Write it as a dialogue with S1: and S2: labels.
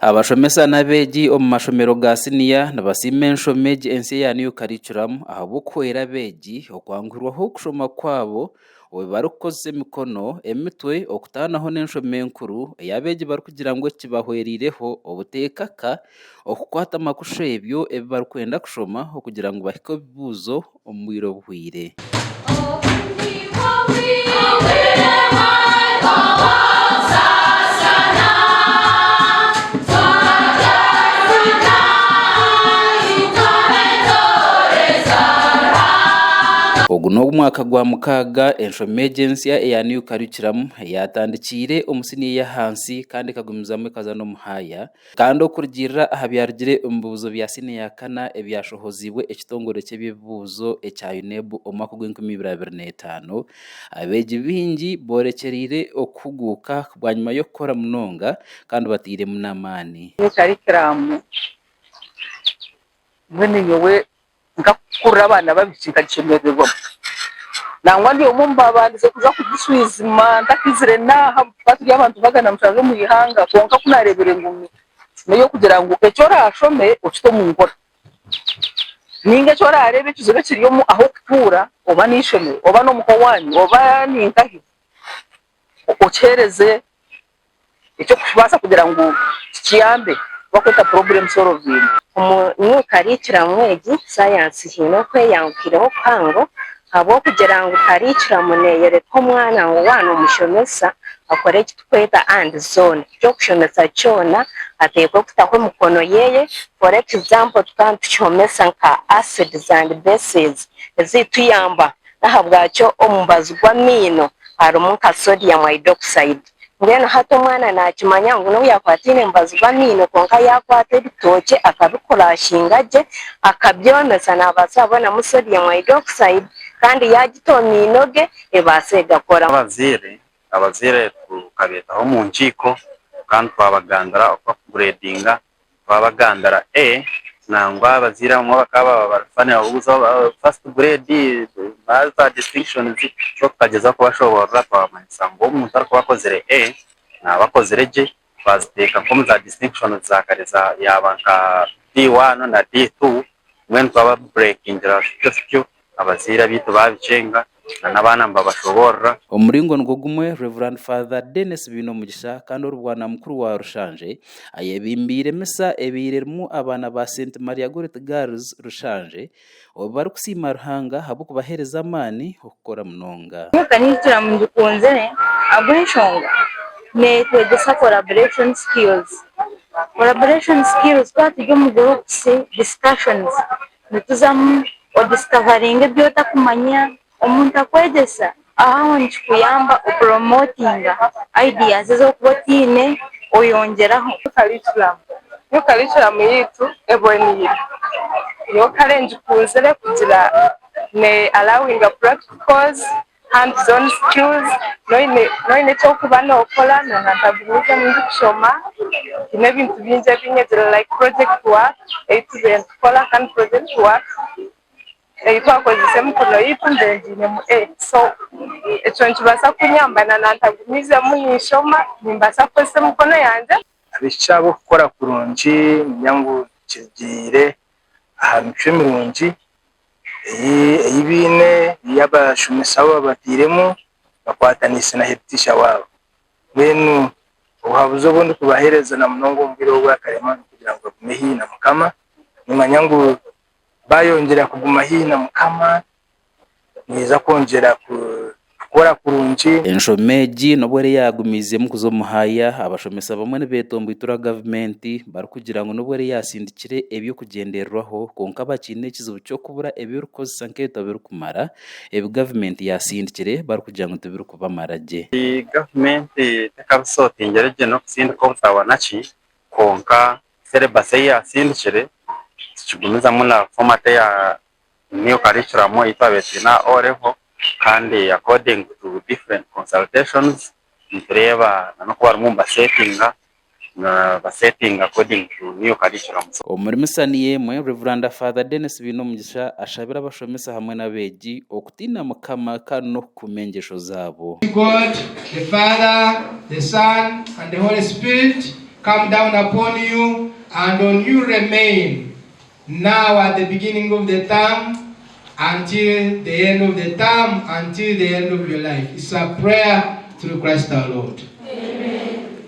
S1: abashomesa n'abeegi omu mashomero ga siniya nibasiima enshomeji ensi ya new curriculum ahabw'okuhwera abeegi okwangurwaho okushoma kwabo obu barikukozesa emikono emitwe okutaanaho n'enshoma enkuru ey'abeegi barikugira ngu ekibahweriireho obuteekaka okukwata amakusha ebyo ebi barikwenda kushoma okugira ngu bahike ebibuuzo omu bwire obuhwire. Ogu n'omwaka gwa mukaaga enshomeji ensi eya new curriculum yatandikire omu siniya y'ahansi kandi ekagumizamu ekaza n'omu higher kandi okurugirira aha byarugire omu bibuuzo bya siniya ya kana ebyashohozibwe ekitongore ky'eby'ebibuuzo ekya UNEB omu mwaka gw'2025 abeegi bingi borekyereire okuhuguuka bwanyuma y'okukora munonga kandi batiiremu n'amaani.
S2: Curriculum mwene nyowe ngakurra abana babishinga kishemererwa nangwa ndi omumbabandize kuza kugisuizima ndakizire naha baturi abantu bagana mushaje mu ihanga konka kunarebere ngumi nayo kugira ngo ecyora ashome okito mu ngora ninge cyora arebe kizobe kiriyo mu aho kupura oba nishome oba no muhowani oba ningahi okereze icyo kubasa kugira ngo kiyambe bakweta problem solving.
S3: New curriculum egi science hino kweyangukireho kwango abo kugira ngo curriculum neyereka omwana ngo wana omushomesa akore ekitukweta and zone cyo kushomesa kyona atekwe kutaho emikono yeye. For example tukantushomesa nka acids and bases ezituyamba nahabwakyo omubazi gw'amino harimu nka sodium hydroxide ngeno hata omwana nakimanya ngo no yakwatine mbazi bamino konka yakwata ebitoke akabikurashingaje akabyomesa nabasabona mu sodium hydroxide kandi yagitominoge ebase gakora.
S4: Abazire tukabetaho mu nkiko kandi twabagandara okugradinga twabagandara nangwa abazira mu bakaba barafanya ubuzo first grade baza distinction tukageza ko bashobora kwamanyisa ngo umuntu arikubakozere nabakozere je baziteka ko za distinction za kareza yabanka D1 na D2 when twaba breaking just abazira bitu babicenga n'abana mbabashobora.
S1: Omuringo ngogumwe Reverend Father Dennis Bino Mugisha kandi urubwana mukuru wa Rushanje ayebimbire mesa ebiremu abana ba St Maria Goretti Girls Rushanje bari kusima Ruhanga habo kubahereza amani okukora munonga.
S5: Kanitira mu gikunze abwenshonga ne twegesa collaboration skills twatije mu groups discussions nituzamu o discovering ebyo takumanya omuntu akwegesa aho nkikuyamba promotinga ideas zo kubotine oyongeraho
S2: curriculum yitu ebonire yo challenge kuzere kugira ne allowing a practicals hands-on skills noine cyo kuba nokora nantabuza mu kushoma n'ibintu binje binyezera like project work event kola kan project work twakozese mukono yitundengine mu so ekyo nkibasa kunyambana nantagumize munishoma nimbasa kose mukono yanje
S6: abishabo gukora kurungi nyangu kigire ahantu cy'emirungi ibine yabashumisa babatiremo bakwatanise na hetisha wabo benu uhabuzo bondi kubahereza na munongo mbiro bwa karema kugira ngo kumehina mukama nimanyangu bayongera kuguma hina mukama niza kongera kukora kurungi.
S1: Enshomeji nobwere yagumize mu kuzomuhaya abashomesa bamwe betomba itura government bari kugira ngo nobwere yasindikire ebyo kugenderwaho konka bakine kizubu cyo kubura ebyo rukozesa nketo biri kumara ebi government yasindikire bari kugira ngo tubiri kubamaraje.
S4: Government tekabisotingereje no kusinda ko nsabanachi konka serebase yasindikire kigumiza muna format ya new curriculum itabetina oreho kandi according to different consultations ntureba no kuba rumba setting according to new curriculum.
S1: Omurimisaniye mwe Reverend Father Dennis Bino Mugisha ashabira abashomesa hamwe n'abeegi okutina mukama kandi no kumengesho zabo.
S7: God the Father, the Son and the Holy Spirit come down upon you, and on you remain, now at the beginning of the term, until the end of the term, until the end of your life. It's a prayer through Christ our Lord.